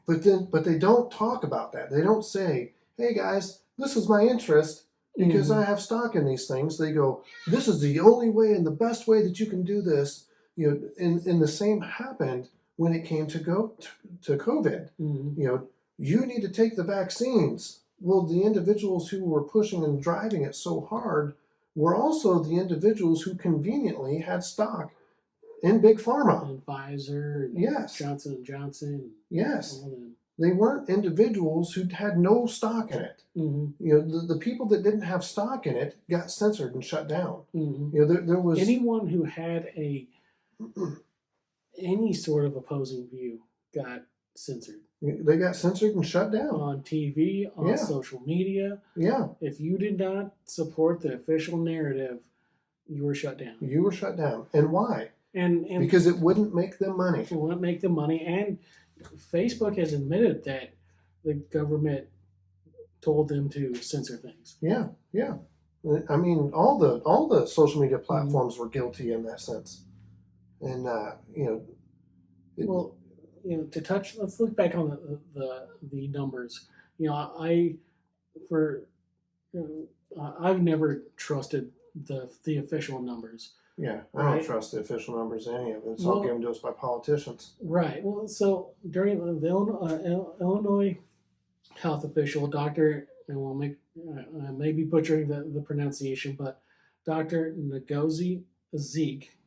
but they don't talk about that. They don't say, "Hey guys, this is my interest because Mhm. I have stock in these things." They go, "This is the only way and the best way that you can do this." And the same happened when it came to COVID. Mhm. You need to take the vaccines. Well, the individuals who were pushing and driving it so hard were also the individuals who conveniently had stock in Big Pharma. And Pfizer and Yes, Johnson and Johnson, yes. all of them. They weren't individuals who had no stock in it. Mhm. The people that didn't have stock in it got censored and shut down. Mhm. There was Anyone who had any sort of opposing view got censored they got censored and shut down. on TV, on Yeah, social media. yeah. If you did not support the official narrative, you were shut down. You were shut down. And why? And Because it wouldn't make them money. it wouldn't make the money. And Facebook has admitted that the government told them to censor things. Yeah, yeah. I mean, all the social media platforms were guilty in that sense. And Well, to touch, let's look back on the numbers. I for I've never trusted the official numbers. yeah, I Right. don't trust the official numbers in any of it. It's all Well, given to us by politicians. right. Well, so during the Illinois health official, Doctor, and I may be butchering the pronunciation, but Doctor Ngozi Zeke,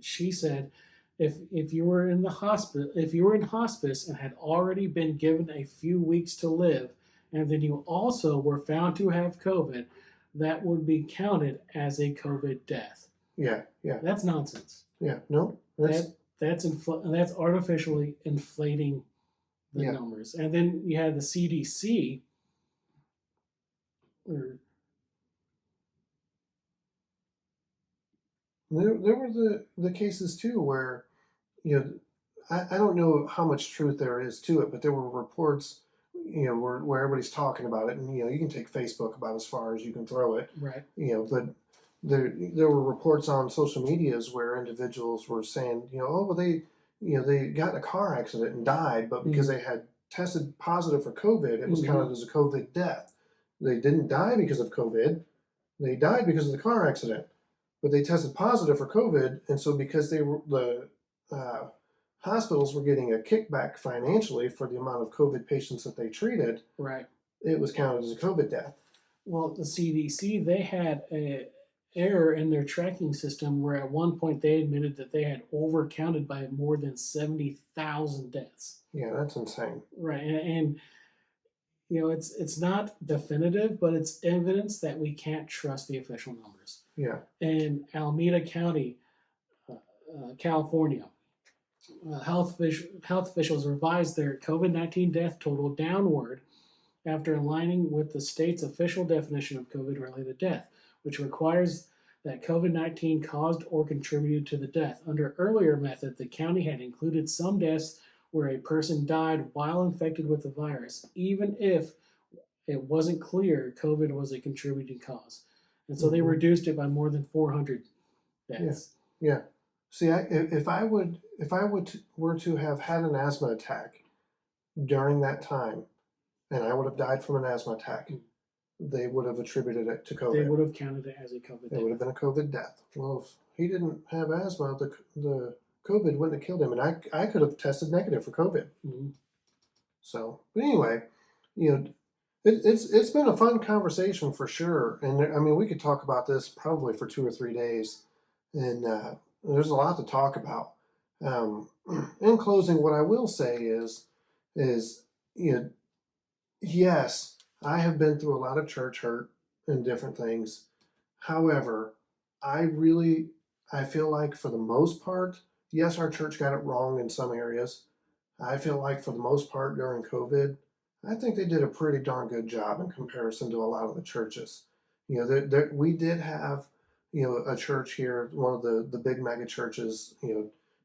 she said, if you were in the hospital, if you were in hospice and had already been given a few weeks to live, and then you also were found to have COVID, that would be counted as a COVID death. Yeah, yeah, That's nonsense. yeah. No, that's That's artificially inflating the yeah. numbers. And then you had the CDC, or There were the cases too where you know I don't know how much truth there is to it, but there were reports where everybody's talking about it, and you can take Facebook about as far as you can throw it, right. but there were reports on social medias where individuals were saying oh well they got in a car accident and died, but because Mhm. they had tested positive for COVID, it was Mhm. counted as a COVID death. They didn't die because of COVID, they died because of the car accident, but they tested positive for COVID, and so because they were the uh, hospitals were getting a kickback financially for the amount of COVID patients that they treated, Right. it was counted as a COVID death. Well, the CDC, they had a error in their tracking system where at one point they admitted that they had overcounted by more than 70,000 deaths. Yeah, that's insane. Right. And it's not definitive, but it's evidence that we can't trust the official numbers. Yeah. In Alameda County, California, health officials revised their COVID-19 death total downward after aligning with the state's official definition of COVID-related death, which requires that COVID-19 caused or contributed to the death. Under earlier method, the county had included some deaths where a person died while infected with the virus, even if it wasn't clear COVID was a contributing cause. And so they Hmm. reduced it by more than 400 Yeah. deaths. Yeah. See, if I were to have had an asthma attack during that time, and I would have died from an asthma attack, they would have attributed it to They COVID. would have counted it as a COVID It would have death. been a COVID death. Well, if he didn't have asthma, the COVID wouldn't have killed him, and I could have tested negative for COVID. Mm-hmm. So, but anyway, you know, it's been a fun conversation for sure, and I mean we could talk about this probably for 2 or 3 days, and there's a lot to talk about. In closing, what I will say is you know yes, I have been through a lot of church hurt and different things. However, I really I feel like for the most part, yes, our church got it wrong in some areas. I feel like for the most part during COVID, I think they did a pretty darn good job in comparison to a lot of the churches. We did have, a church here, one of the big mega churches,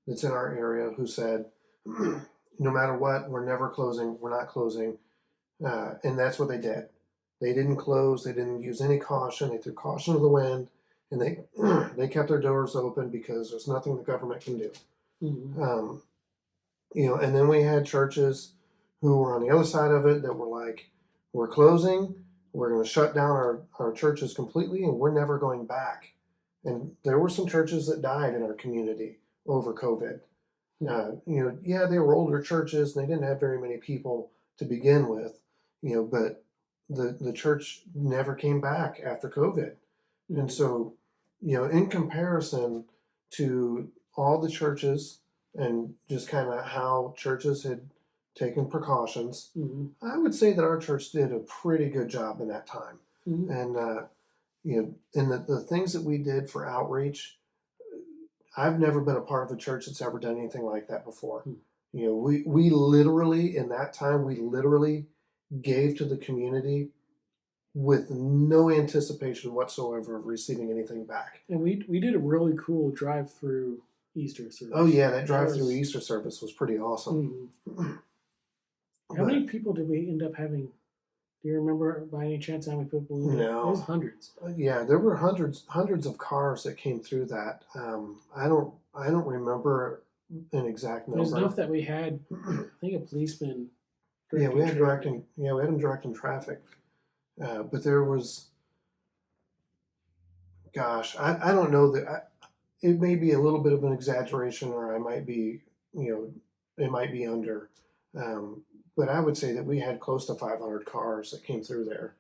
that's in our area, who said, no matter what, we're never closing, we're not closing, and that's what they did. They didn't close. They didn't use any caution. They threw caution to the wind, and they they kept their doors open because there's nothing the government can do. Mm-hmm. And then we had churches who were on the other side of it that were like, we're closing, we're going to shut down our churches completely, and we're never going back. And there were some churches that died in our community over COVID. Yeah, they were older churches and they didn't have very many people to begin with, but the church never came back after COVID. Mm-hmm. And so, in comparison to all the churches and just kind of how churches had taken precautions, Mm-hmm. I would say that our church did a pretty good job in that time. Mm-hmm. And the things that we did for outreach, I've never been a part of a church that's ever done anything like that before. We literally, in that time, we literally gave to the community with no anticipation whatsoever of receiving anything back. And we did a really cool drive-through Easter service. Oh yeah, that drive-through Easter service was pretty awesome. Mm-hmm. How many people did we end up having? Do you remember by any chance how many people? No, it was hundreds. Yeah, there were hundreds of cars that came through that. I don't remember an exact number. There's enough that we had. I think a policeman. Yeah, we had him directing traffic. But there was, gosh, I don't know that. It may be a little bit of an exaggeration, or I might be, it might be under. But I would say that we had close to 500 cars that came through there,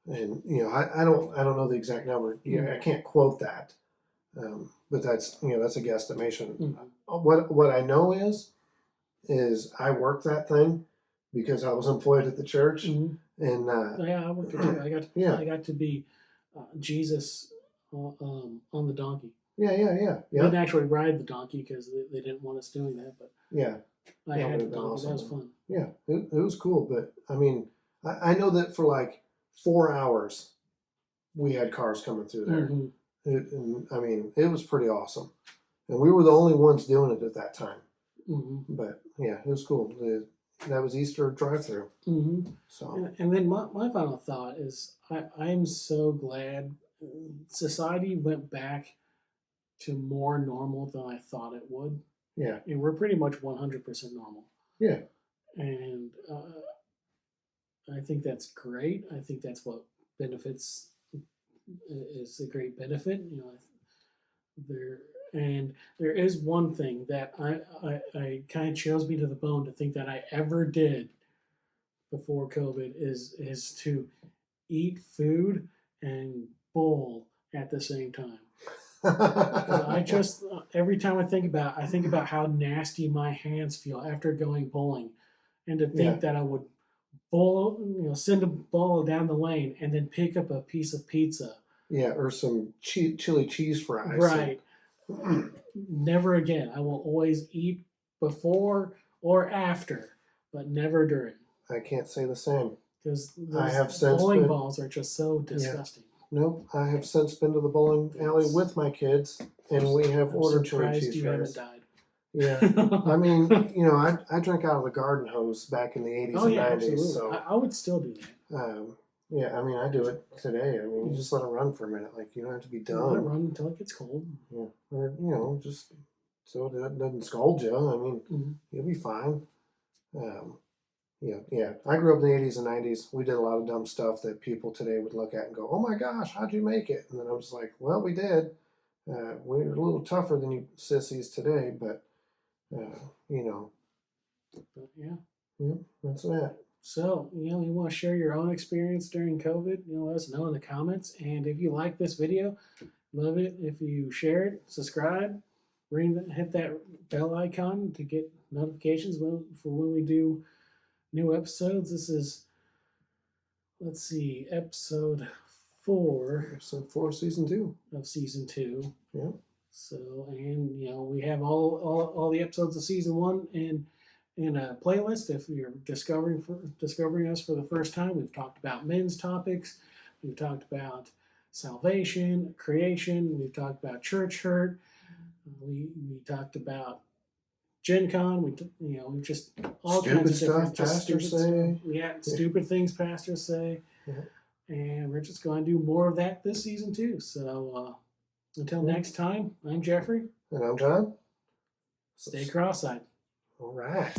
and I don't know the exact number. Yeah, I can't quote that, but that's a guesstimation. Mm-hmm. What I know is I worked that thing because I was employed at the church, mm-hmm. and I worked it too. I got to be Jesus on the donkey. Yeah, yeah, yeah, I yeah, didn't actually ride the donkey because they didn't want us doing that, but yeah. I That had would the have been donkey. That was awesome. fun. Yeah, it was cool. But I mean, I know that for like 4 hours, we had cars coming through there. Hmm. And, I mean, it was pretty awesome. And we were the only ones doing it at that time. Hmm. But yeah, it was cool. That was Easter drive-through. Hmm. So And then my final thought is I'm so glad society went back to more normal than I thought it would. yeah, And we're pretty much 100% normal. yeah, And I think that's great. I think that's what benefits is a great benefit. You know, there and there is one thing that I kind of chills me to the bone to think that I ever did before COVID is to eat food and bowl at the same time. 'Cause I just every time I think about how nasty my hands feel after going bowling, and to yeah, think that I would bowl, send a ball down the lane and then pick up a piece of pizza. yeah, or some chili cheese fries. Right. Never again. I will always eat before or after, but never during. I can't say the same. Because I those have since bowling been, balls are just so disgusting. nope, I have since been to the bowling alley Yes. with my kids, and we have I'm ordered chili surprised cheese you fries. haven't died. Yeah, I mean, I drank out of the garden hose back in the 80s Oh and yeah, 90s, absolutely. so I would still do that. yeah, I mean, I do it today. I mean, you just let it run for a minute, like you don't have to be Let it dumb. run until it gets cold. Yeah, or just so it doesn't scold you. I mean, Mhm. you'll be fine. Yeah. I grew up in the 80s and 90s. We did a lot of dumb stuff that people today would look at and go, "Oh my gosh, how'd you make it?" And then I was like, "Well, we did. We're a little tougher than you sissies today, but you know, But yeah. yeah, that's that." So, you want to share your own experience during COVID, let us know in the comments. And if you like this video, love it if you share it, subscribe, hit that bell icon to get notifications for when we do new episodes. This is, let's see, episode 4 Episode 4, season 2. of season 2. Yeah. So, and we have all the episodes of season 1 in a playlist. If you're discovering us for the first time, we've talked about men's topics, we've talked about salvation, creation, we've talked about church hurt, we talked about Gen Con, we just all Stupid kinds of different stuff pastors say. We had stupid things pastors say, Yeah. and we're just going to do more of that this season too. So until next time, I'm Jeffrey. And I'm John. Stay cross-eyed. All right.